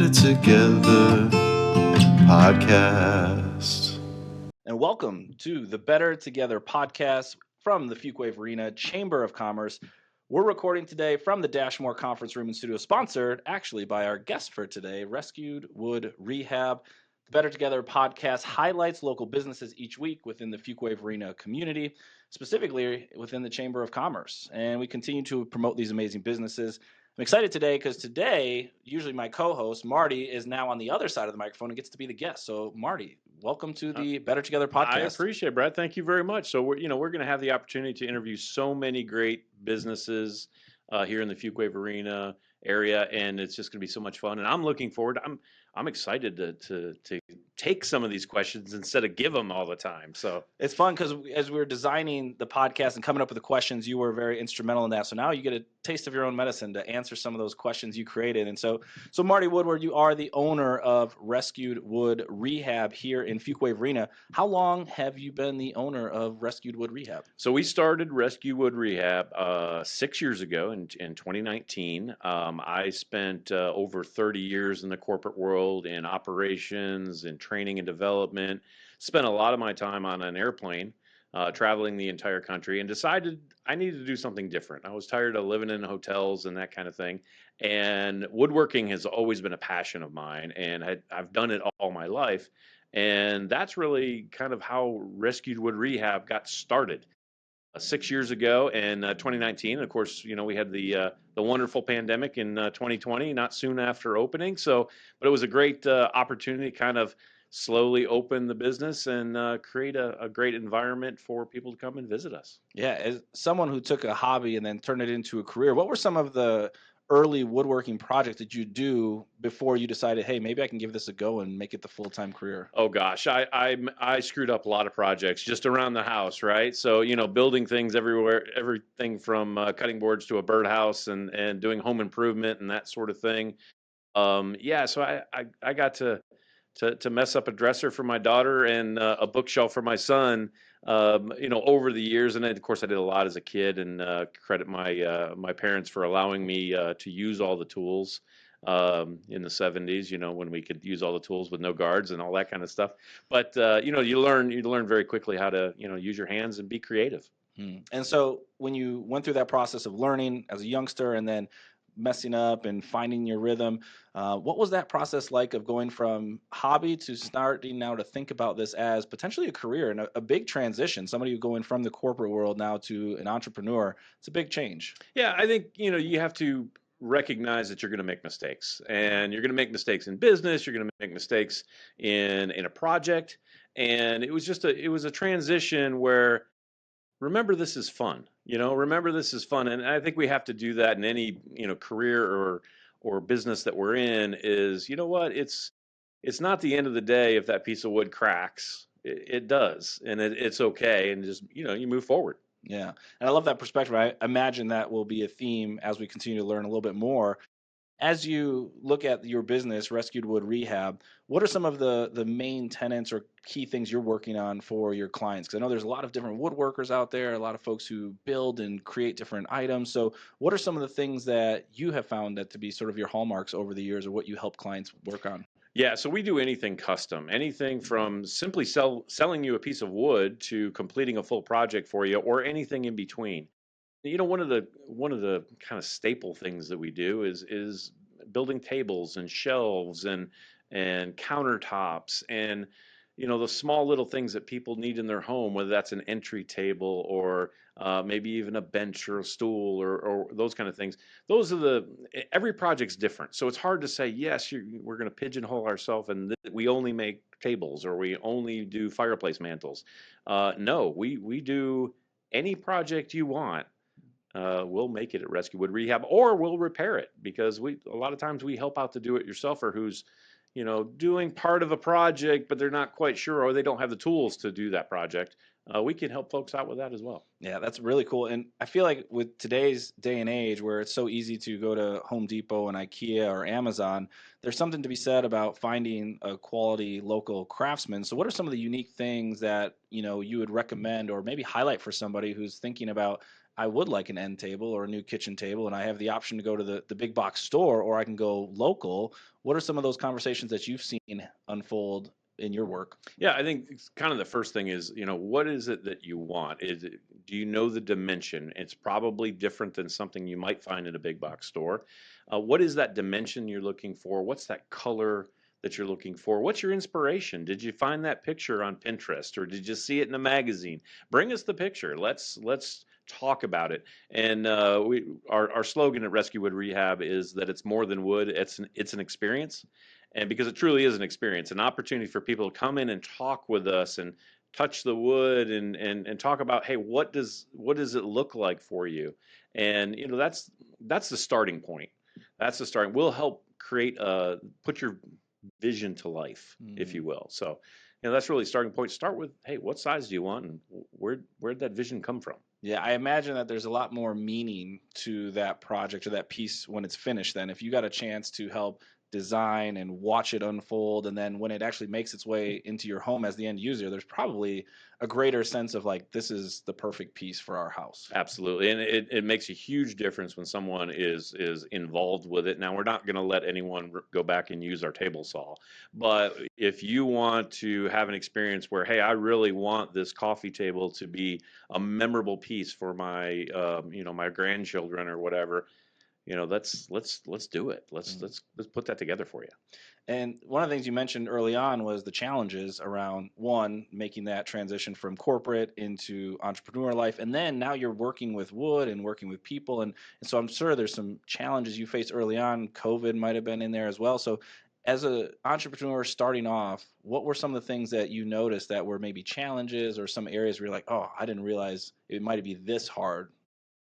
Better Together podcast. And welcome to the Better Together podcast from the Fuquay-Varina Chamber of Commerce. We're recording today from the Dashmore Conference Room and Studio, sponsored actually by our guest for today, Rescued WOOD Rehab. The Better Together podcast highlights local businesses each week within the Fuquay-Varina community, specifically within the Chamber of Commerce. And we continue to promote these amazing businesses. I'm excited today because today, usually my co-host, Marty, is now on the other side of the microphone and gets to be the guest. So, Marty, welcome to the Better Together podcast. I appreciate it, Brad. Thank you very much. So we're going to have the opportunity to interview so many great businesses here in the Fuquay-Varina area, and it's just going to be so much fun. And I'm looking forward. I'm excited to take some of these questions instead of give them all the time. So it's fun because as we were designing the podcast and coming up with the questions, you were very instrumental in that. So now you get a taste of your own medicine to answer some of those questions you created. And so Marty Woodward, you are the owner of Rescued WOOD Rehab here in Fuquay-Varina. How long have you been the owner of Rescued WOOD Rehab? So we started Rescue WOOD Rehab 6 years ago in 2019. I spent over 30 years in the corporate world in operations and training and development. Spent a lot of my time on an airplane traveling the entire country, and decided I needed to do something different. I was tired of living in hotels and that kind of thing. And woodworking has always been a passion of mine, and I've done it all my life. And that's really kind of how Rescued WOOD Rehab got started 6 years ago in 2019. Of course, we had the wonderful pandemic in 2020, not soon after opening. So, but it was a great opportunity to kind of slowly open the business and create a great environment for people to come and visit us. Yeah, as someone who took a hobby and then turned it into a career, what were some of the early woodworking projects that you do before you decided, hey, maybe I can give this a go and make it the full-time career? Oh gosh, I screwed up a lot of projects just around the house, right? So building things everywhere, everything from cutting boards to a birdhouse and doing home improvement and that sort of thing. So I got to mess up a dresser for my daughter and a bookshelf for my son. Over the years, and then, of course, I did a lot as a kid, and credit my parents for allowing me to use all the tools in the 70s. When we could use all the tools with no guards and all that kind of stuff. But you learn very quickly how to use your hands and be creative. And so when you went through that process of learning as a youngster and then messing up and finding your rhythm, what was that process like of going from hobby to starting now to think about this as potentially a career and a big transition? Somebody going from the corporate world now to an entrepreneur, it's a big change. Yeah, I think you have to recognize that you're going to make mistakes, and you're going to make mistakes in business. You're going to make mistakes in a project, and it was a transition where, remember, this is fun. Remember, this is fun. And I think we have to do that in any, career or business that we're in. Is, what? It's not the end of the day if that piece of wood cracks. It does. And it's okay. And just, you move forward. Yeah. And I love that perspective. I imagine that will be a theme as we continue to learn a little bit more. As you look at your business, Rescued WOOD Rehab, what are some of the main tenets or key things you're working on for your clients? Because I know there's a lot of different woodworkers out there, a lot of folks who build and create different items. So what are some of the things that you have found that to be sort of your hallmarks over the years, or what you help clients work on? Yeah, so we do anything custom, anything from simply selling you a piece of wood to completing a full project for you, or anything in between. One of the kind of staple things that we do is building tables and shelves and countertops and the small little things that people need in their home, whether that's an entry table or maybe even a bench or a stool or those kind of things. Every project's different, so it's hard to say yes. We're going to pigeonhole ourselves and we only make tables or we only do fireplace mantles. No, we do any project you want. We'll make it at Rescue WOOD Rehab, or we'll repair it, because a lot of times we help out the do-it-yourselfer who's doing part of a project, but they're not quite sure, or they don't have the tools to do that project. We can help folks out with that as well. Yeah, that's really cool. And I feel like with today's day and age, where it's so easy to go to Home Depot and IKEA or Amazon, there's something to be said about finding a quality local craftsman. So what are some of the unique things that you would recommend or maybe highlight for somebody who's thinking about, I would like an end table or a new kitchen table, and I have the option to go to the big box store, or I can go local. What are some of those conversations that you've seen unfold in your work? Yeah, I think it's kind of the first thing is, what is it that you want? Do you know the dimension? It's probably different than something you might find in a big box store. What is that dimension you're looking for? What's that color that you're looking for? What's your inspiration? Did you find that picture on Pinterest or did you see it in a magazine? Bring us the picture. Let's talk about it. And our slogan at Rescue Wood Rehab is that it's more than wood. It's an experience. And because it truly is an experience, an opportunity for people to come in and talk with us and touch the wood and talk about, hey, what does it look like for you? And that's the starting point. That's the starting. We'll help put your vision to life, if Mm. you will. So that's really the starting point. Start with, hey, what size do you want, and where'd that vision come from? Yeah, I imagine that there's a lot more meaning to that project or that piece when it's finished. Then, if you got a chance to help design and watch it unfold, and then when it actually makes its way into your home as the end user, there's probably a greater sense of like, this is the perfect piece for our house. Absolutely, and it makes a huge difference when someone is involved with it. Now, we're not going to let anyone go back and use our table saw, but if you want to have an experience where, hey, I really want this coffee table to be a memorable piece for my grandchildren or whatever, let's do it. Let's put that together for you. And one of the things you mentioned early on was the challenges around one, making that transition from corporate into entrepreneur life. And then now you're working with wood and working with people. And so I'm sure there's some challenges you faced early on. COVID might have been in there as well. So as an entrepreneur starting off, what were some of the things that you noticed that were maybe challenges or some areas where you're like, oh, I didn't realize it might be this hard?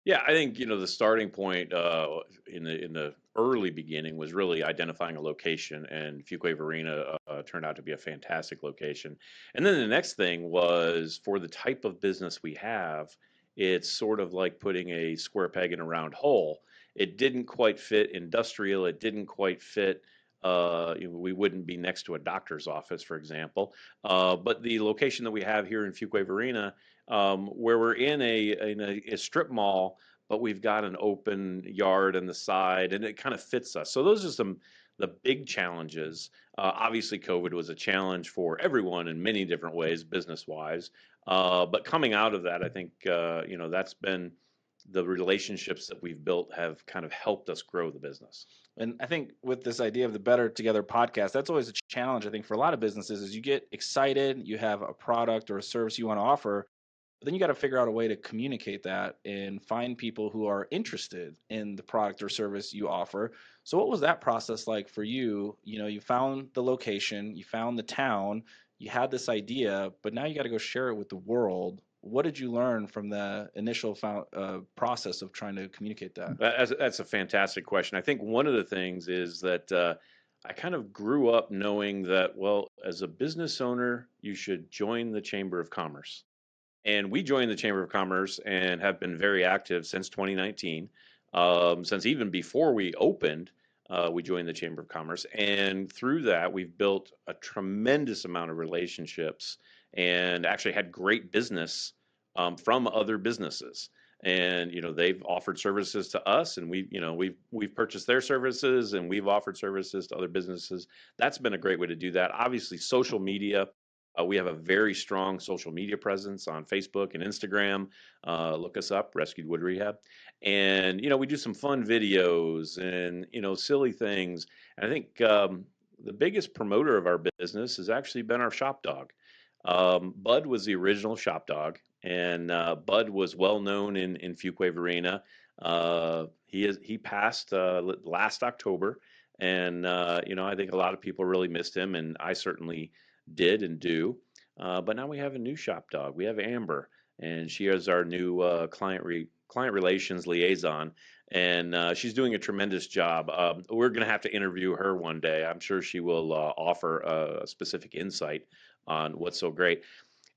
Yeah, I think the starting point in the early beginning was really identifying a location, and Fuquay-Varina turned out to be a fantastic location. And then the next thing was for the type of business we have, it's sort of like putting a square peg in a round hole. It didn't quite fit industrial. It didn't quite fit. We wouldn't be next to a doctor's office, for example. But the location that we have here in Fuquay-Varina, where we're in a strip mall, but we've got an open yard on the side, and it kind of fits us. So those are some the big challenges. Obviously, COVID was a challenge for everyone in many different ways, business wise. But coming out of that, I think that's been the relationships that we've built have kind of helped us grow the business. And I think with this idea of the Better Together podcast, that's always a challenge, I think, for a lot of businesses is you get excited, you have a product or a service you want to offer, but then you got to figure out a way to communicate that and find people who are interested in the product or service you offer. So what was that process like for you? You know, you found the location, you found the town, you had this idea, but now you got to go share it with the world. What did you learn from the initial process of trying to communicate that? That's a fantastic question. I think one of the things is that I kind of grew up knowing that, well, as a business owner, you should join the Chamber of Commerce. And we joined the Chamber of Commerce and have been very active since 2019. Since even before we opened, we joined the Chamber of Commerce. And through that, we've built a tremendous amount of relationships and actually had great business from other businesses. And they've offered services to us, and we've purchased their services, and we've offered services to other businesses. That's been a great way to do that. Obviously, social media. We have a very strong social media presence on Facebook and Instagram. Look us up, Rescued Wood Rehab. And, we do some fun videos and, silly things. And I think the biggest promoter of our business has actually been our shop dog. Bud was the original shop dog, and Bud was well known in Fuquay-Varina. He passed last October, and I think a lot of people really missed him, and I certainly did and do. But now we have a new shop dog. We have Amber, and she is our new client relations liaison, and she's doing a tremendous job. We're going to have to interview her one day. I'm sure she will offer a specific insight on what's so great.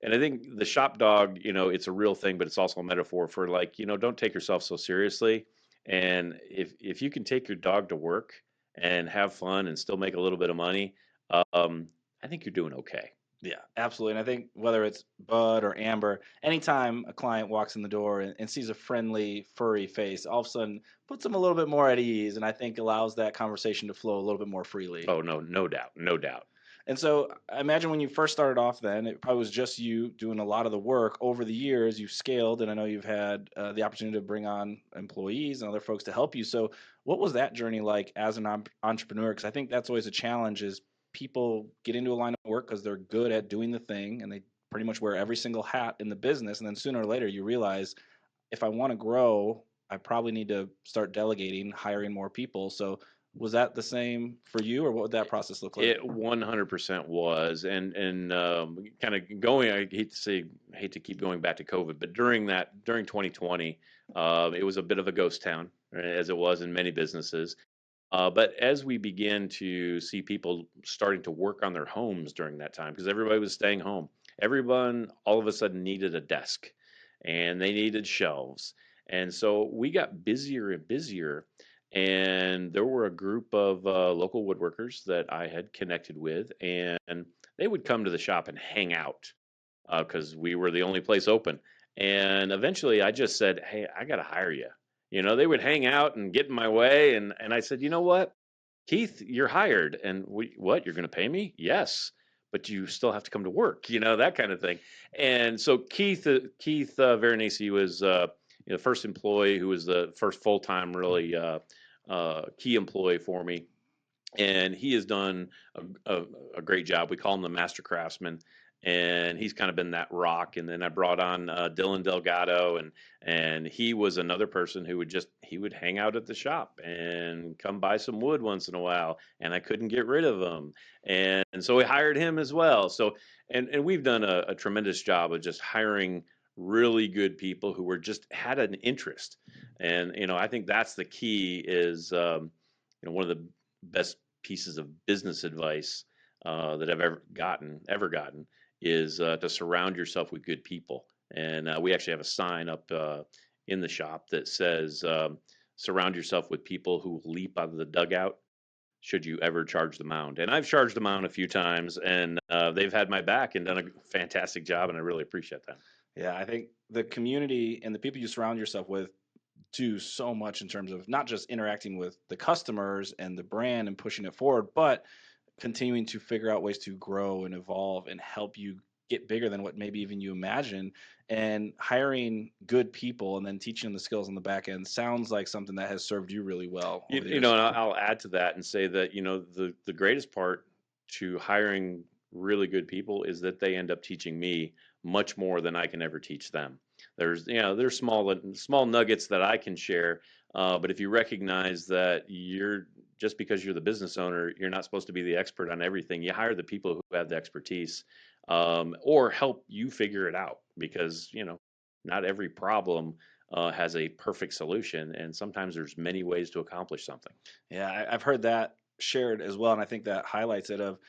And I think the shop dog, it's a real thing, but it's also a metaphor for like, don't take yourself so seriously. And if you can take your dog to work and have fun and still make a little bit of money, I think you're doing okay. Yeah, absolutely. And I think whether it's Bud or Amber, anytime a client walks in the door and sees a friendly, furry face, all of a sudden puts them a little bit more at ease, and I think allows that conversation to flow a little bit more freely. Oh, no, no doubt, no doubt. And so I imagine when you first started off, then it probably was just you doing a lot of the work. Over the years, you've scaled, and I know you've had the opportunity to bring on employees and other folks to help you. So, what was that journey like as an entrepreneur? Because I think that's always a challenge: is people get into a line of work because they're good at doing the thing, and they pretty much wear every single hat in the business, and then sooner or later you realize if I want to grow, I probably need to start delegating, hiring more people. So, was that the same for you, or what would that process look like? It 100% was, and kind of going. I hate to keep going back to COVID, but during 2020, it was a bit of a ghost town, right, as it was in many businesses. But as we began to see people starting to work on their homes during that time, because everybody was staying home, everyone all of a sudden needed a desk, and they needed shelves, and so we got busier and busier. And there were a group of local woodworkers that I had connected with, and they would come to the shop and hang out because we were the only place open. And eventually, I just said, "Hey, I got to hire you." They would hang out and get in my way, and I said, "You know what, Keith, you're hired." And what? You're going to pay me? Yes, but you still have to come to work. That kind of thing. And so Keith Veronese was the first employee who was the first full time really key employee for me, and he has done a great job. We call him the master craftsman, and he's kind of been that rock. And then I brought on Dylan Delgado, and he was another person who he would hang out at the shop and come buy some wood once in a while, and I couldn't get rid of him, and so we hired him as well. So and we've done a tremendous job of just hiring really good people who were just had an interest. And I think that's the key is one of the best pieces of business advice that I've ever gotten is to surround yourself with good people. And we actually have a sign up in the shop that says, "Surround yourself with people who will leap out of the dugout should you ever charge the mound." And I've charged the mound a few times, and they've had my back and done a fantastic job, and I really appreciate that. Yeah, I think the community and the people you surround yourself with do so much in terms of not just interacting with the customers and the brand and pushing it forward, but continuing to figure out ways to grow and evolve and help you get bigger than what maybe even you imagine. And hiring good people and then teaching them the skills on the back end sounds like something that has served you really well You, over the you know, years. and I'll add to that and say that the greatest part to hiring really good people is that they end up teaching me much more than I can ever teach them. There's small nuggets that I can share, but if you recognize that you're just because you're the business owner, you're not supposed to be the expert on everything. You hire the people who have the expertise, or help you figure it out because not every problem has a perfect solution, and sometimes there's many ways to accomplish something. Yeah, I've heard that shared as well, and I think that highlights it. Of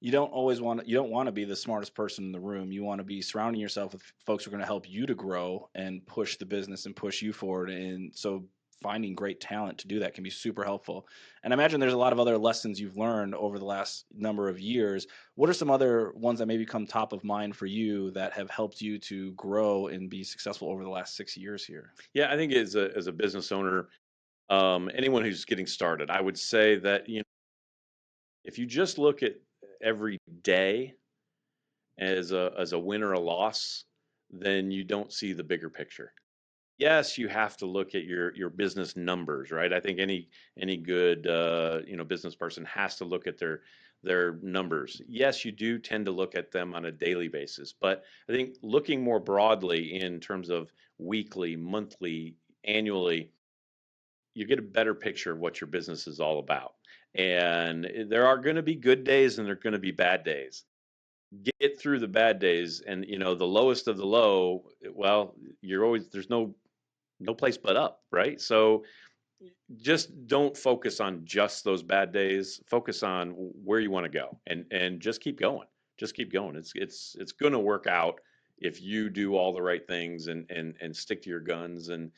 you don't want to be the smartest person in the room. You want to be surrounding yourself with folks who are going to help you to grow and push the business and push you forward. And so finding great talent to do that can be super helpful. And I imagine there's a lot of other lessons you've learned over the last number of years. What are some other ones that maybe come top of mind for you that have helped you to grow and be successful over the last 6 years here? Yeah, I think as a business owner, anyone who's getting started, I would say that if you just look at every day as a win or a loss, then you don't see the bigger picture. Yes, you have to look at your business numbers, right? I think any good business person has to look at their numbers. Yes, you do tend to look at them on a daily basis, but I think looking more broadly in terms of weekly, monthly, annually, you get a better picture of what your business is all about. And there are going to be good days and there are going to be bad days. Get through the bad days, and the lowest of the low, well, there's no place but up, right? So just don't focus on just those bad days. Focus on where you want to go, and just keep going. Just keep going. It's going to work out if you do all the right things and stick to your guns and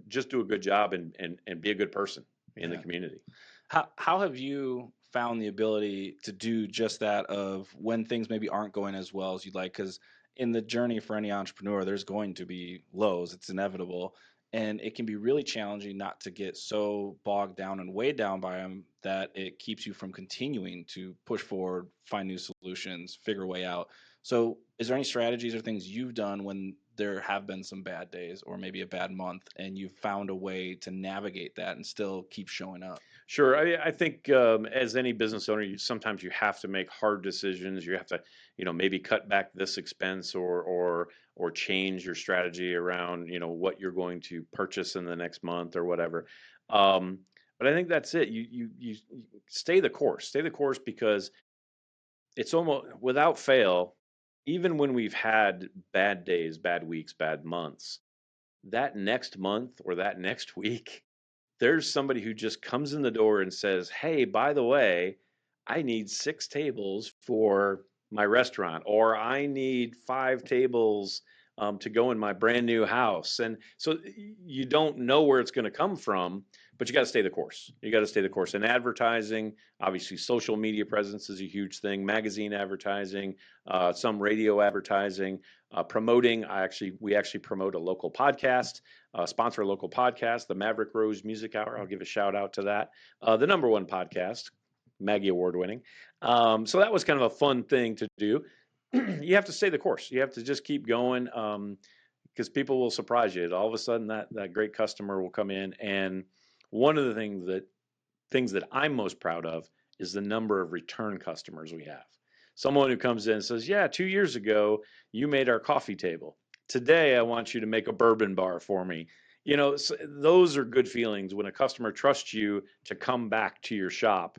just do a good job and be a good person in the Yeah. community. How have you found the ability to do just that of when things maybe aren't going as well as you'd like? Because in the journey for any entrepreneur, there's going to be lows. It's inevitable. And it can be really challenging not to get so bogged down and weighed down by them that it keeps you from continuing to push forward, find new solutions, figure a way out. So, is there any strategies or things you've done when there have been some bad days or maybe a bad month and you've found a way to navigate that and still keep showing up? Sure. I think as any business owner, sometimes you have to make hard decisions. You have to, maybe cut back this expense or change your strategy around, what you're going to purchase in the next month or whatever. Um, but I think that's it. You stay the course. Stay the course because it's almost without fail. Even when we've had bad days, bad weeks, bad months, that next month or that next week there's somebody who just comes in the door and says, "Hey, by the way, I need 6 tables for my restaurant," or "I need 5 tables to go in my brand new house." And so you don't know where it's going to come from, but you got to stay the course. You got to stay the course. And advertising, obviously, social media presence is a huge thing. Magazine advertising, some radio advertising, promoting. We actually promote a local podcast, sponsor a local podcast, the Maverick Rose Music Hour. I'll give a shout out to that. The number one podcast, Maggie Award winning. So that was kind of a fun thing to do. You have to stay the course. You have to just keep going because people will surprise you. All of a sudden, that great customer will come in, and one of the things that I'm most proud of is the number of return customers we have. Someone who comes in and says, "Yeah, 2 years ago you made our coffee table. Today I want you to make a bourbon bar for me." Those are good feelings when a customer trusts you to come back to your shop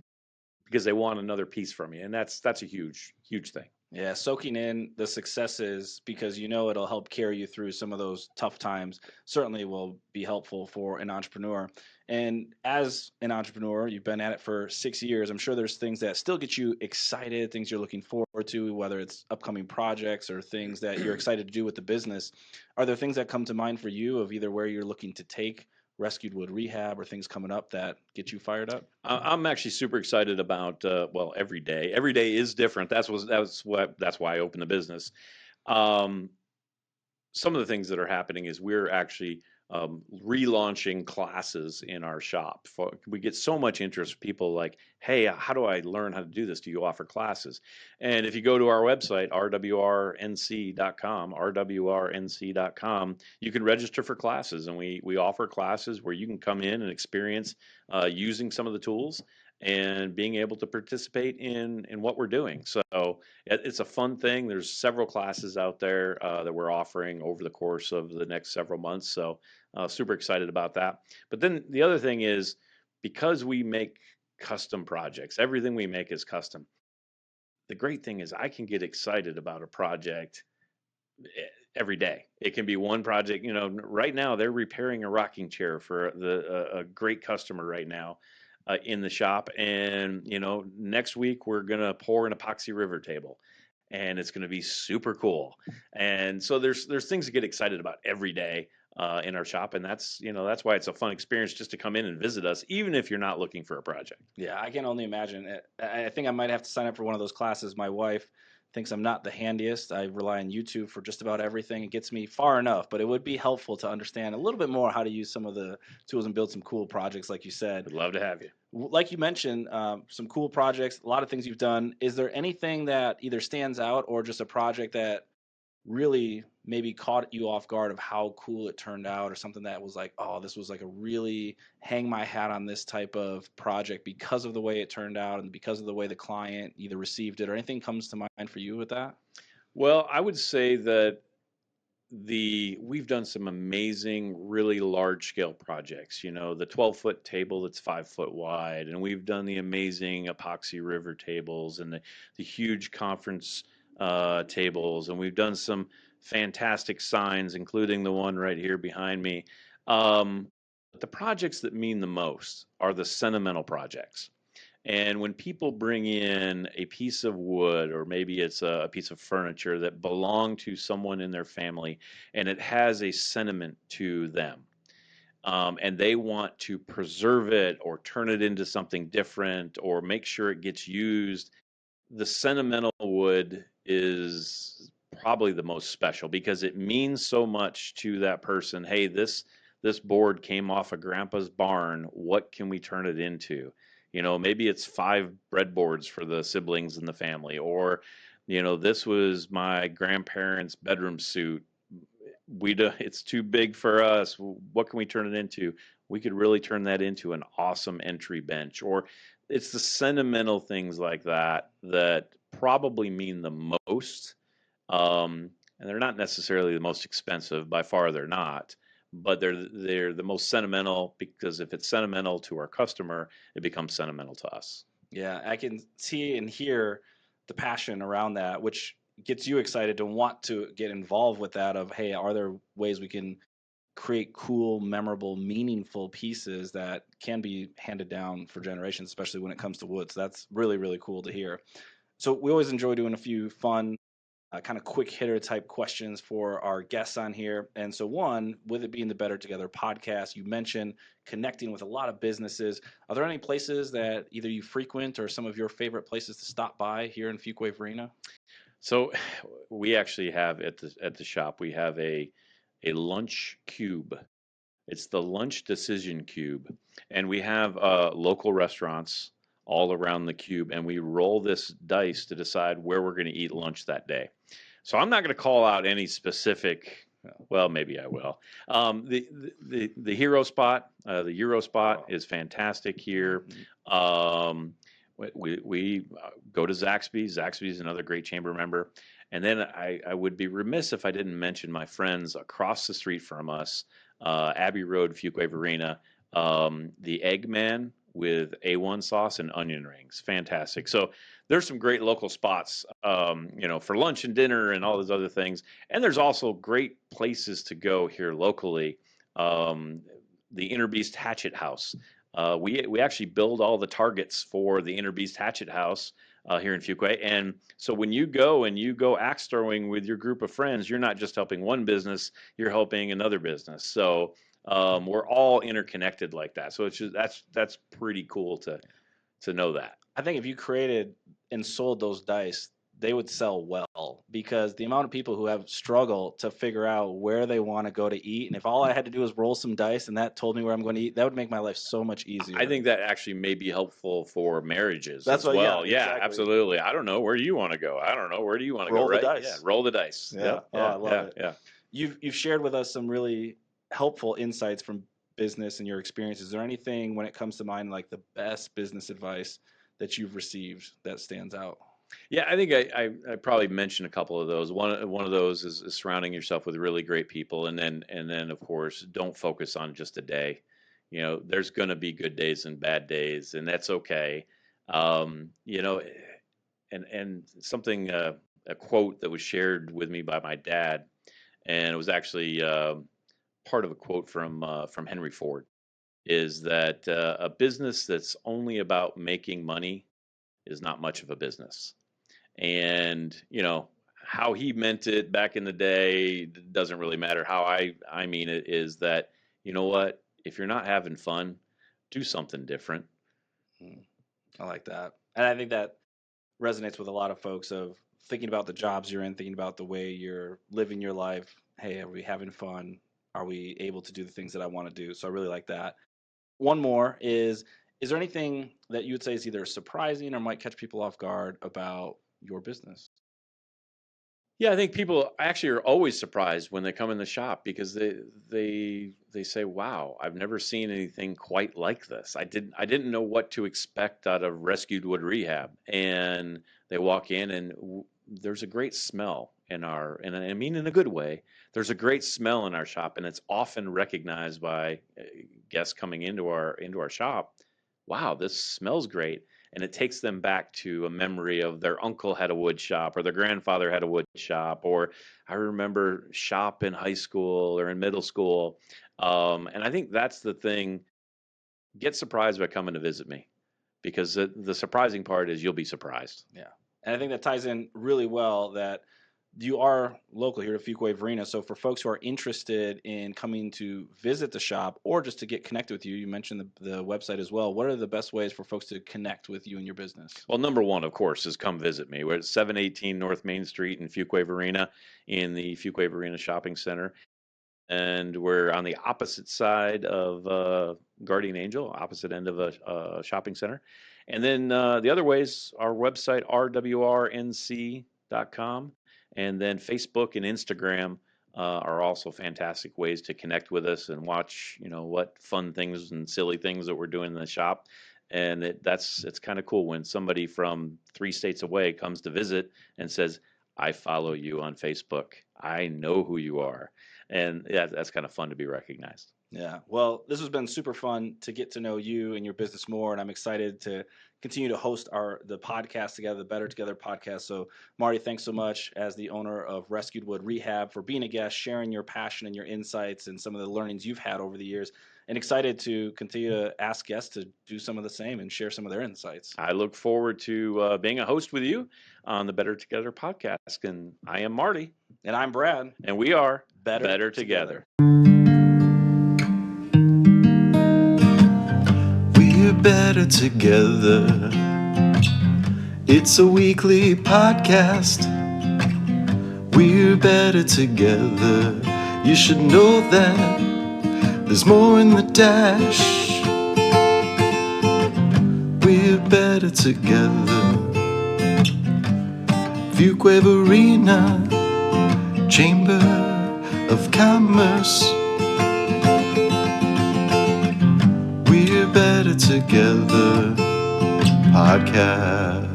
because they want another piece from you, and that's a huge thing. Yeah, soaking in the successes because you know it'll help carry you through some of those tough times certainly will be helpful for an entrepreneur. And as an entrepreneur, you've been at it for 6 years. I'm sure there's things that still get you excited, things you're looking forward to, whether it's upcoming projects or things that you're excited to do with the business. Are there things that come to mind for you of either where you're looking to take Rescued Wood Rehab or things coming up that get you fired up? I'm actually super excited about well, every day. Every day is different. That's why I opened the business. Um, some of the things that are happening is we're actually relaunching classes in our shop. We get so much interest. People like, "Hey, how do I learn how to do this? Do you offer classes?" And if you go to our website, rwrnc.com, you can register for classes, and we offer classes where you can come in and experience using some of the tools and being able to participate in what we're doing. So it's a fun thing. There's several classes out there that we're offering over the course of the next several months. So super excited about that. But then the other thing is because we make custom projects, everything we make is custom. The great thing is I can get excited about a project every day. It can be one project. Right now they're repairing a rocking chair for a great customer right now in the shop, and next week we're gonna pour an epoxy river table, and it's gonna be super cool. And so there's things to get excited about every day in our shop, and that's why it's a fun experience just to come in and visit us, even if you're not looking for a project. Yeah, I can only imagine. I think I might have to sign up for one of those classes. My wife thinks I'm not the handiest. I rely on YouTube for just about everything. It gets me far enough, but it would be helpful to understand a little bit more how to use some of the tools and build some cool projects, like you said. Would love to have you. Like you mentioned, some cool projects, a lot of things you've done. Is there anything that either stands out or just a project that really maybe caught you off guard of how cool it turned out, or something that was like, oh, this was like a really hang my hat on this type of project because of the way it turned out and because of the way the client either received it, or anything comes to mind for you with that? Well, I would say that we've done some amazing, really large scale projects. The 12-foot table that's 5 foot wide, and we've done the amazing epoxy river tables and the huge conference tables, and we've done some fantastic signs, including the one right here behind me. But the projects that mean the most are the sentimental projects. And when people bring in a piece of wood, or maybe it's a piece of furniture that belonged to someone in their family, and it has a sentiment to them, and they want to preserve it or turn it into something different or make sure it gets used. The sentimental wood is probably the most special because it means so much to that person. Hey, this board came off of grandpa's barn. What can we turn it into? Maybe it's 5 breadboards for the siblings in the family, or this was my grandparents' bedroom suit. It's too big for us. What can we turn it into? We could really turn that into an awesome entry bench. Or it's the sentimental things like that that probably mean the most. And they're not necessarily the most expensive. By far, they're not. But they're the most sentimental, because if it's sentimental to our customer, it becomes sentimental to us. Yeah, I can see and hear the passion around that, which gets you excited to want to get involved with that of, hey, are there ways we can create cool, memorable, meaningful pieces that can be handed down for generations, especially when it comes to wood. So that's really, really cool to hear. So we always enjoy doing a few fun, kind of quick hitter type questions for our guests on here. And so, one, with it being the Better Together podcast, you mentioned connecting with a lot of businesses. Are there any places that either you frequent or some of your favorite places to stop by here in Fuquay-Varina? So we actually have at the shop, we have a lunch cube. It's the lunch decision cube, and we have local restaurants all around the cube, and we roll this dice to decide where we're going to eat lunch that day. So I'm not going to call out any specific. Well, maybe I will. The hero spot, the Euro spot, is fantastic here. We go to Zaxby's. Zaxby's is another great chamber member. And then I would be remiss if I didn't mention my friends across the street from us, Abbey Road, Fuquay-Varina, the Eggman with A1 sauce and onion rings. Fantastic. So there's some great local spots, for lunch and dinner and all those other things. And there's also great places to go here locally. The Inner Beast Hatchet House. We actually build all the targets for the Inner Beast Hatchet House here in Fuquay. And so when you go axe throwing with your group of friends, you're not just helping one business, you're helping another business. So we're all interconnected like that. So it's just that's pretty cool to know that. I think if you created and sold those dice, they would sell well because the amount of people who have struggled to figure out where they want to go to eat, and if all I had to do was roll some dice and that told me where I'm going to eat, that would make my life so much easier. I think that actually may be helpful for marriages That's as what, well. yeah, Yeah, exactly. absolutely. I don't know, where do you want to go? I don't know, where do you want to go? Roll the Right? dice. Yeah, roll the dice. Yeah. Yep, Oh, I love yeah, it. yeah. You've shared with us some really helpful insights from business and your experiences. Is there anything when it comes to mind, like the best business advice that you've received that stands out? Yeah, I think I probably mentioned a couple of those. One of those is surrounding yourself with really great people, and then of course don't focus on just a day. There's going to be good days and bad days, and that's okay. Um, you know, and something, a quote that was shared with me by my dad, and it was actually part of a quote from Henry Ford, is that a business that's only about making money is not much of a business. And how he meant it back in the day doesn't really matter. How I mean it is that, what, if you're not having fun, do something different. I like that. And I think that resonates with a lot of folks of thinking about the jobs you're in, thinking about the way you're living your life. Hey, are we having fun? Are we able to do the things that I want to do? So I really like that. One more is there anything that you would say is either surprising or might catch people off guard about your business? Yeah, I think people actually are always surprised when they come in the shop because they say, "Wow, I've never seen anything quite like this. I didn't know what to expect out of Rescued Wood Rehab." And they walk in, and there's a great smell and I mean in a good way. There's a great smell in our shop, and it's often recognized by guests coming into our shop. Wow, this smells great, and it takes them back to a memory of their uncle had a wood shop or their grandfather had a wood shop, or I remember shop in high school or in middle school. And I think that's the thing. Get surprised by coming to visit me, because the surprising part is you'll be surprised. Yeah. And I think that ties in really well that you are local here to Fuquay-Varina. So for folks who are interested in coming to visit the shop or just to get connected with you, you mentioned the website as well. What are the best ways for folks to connect with you and your business? Well, number one, of course, is come visit me. We're at 718 North Main Street in Fuquay-Varina in the Fuquay-Varina Shopping Center. And we're on the opposite side of Guardian Angel, opposite end of a shopping center. And then the other ways, our website, rwrnc.com, and then Facebook and Instagram are also fantastic ways to connect with us and watch, what fun things and silly things that we're doing in the shop. And it's kind of cool when somebody from 3 states away comes to visit and says, I follow you on Facebook. I know who you are. And yeah, that's kind of fun to be recognized. Yeah. Well, this has been super fun to get to know you and your business more, and I'm excited to continue to host the podcast together, the Better Together podcast. So, Marty, thanks so much as the owner of Rescued Wood Rehab for being a guest, sharing your passion and your insights and some of the learnings you've had over the years, and excited to continue to ask guests to do some of the same and share some of their insights. I look forward to being a host with you on the Better Together podcast. And I am Marty. And I'm Brad. And we are Better Together. We're better together. It's a weekly podcast. We're better together. You should know that there's more in the dash. We're better together. Fuquay-Varina, Chamber of Commerce. We're better together podcast.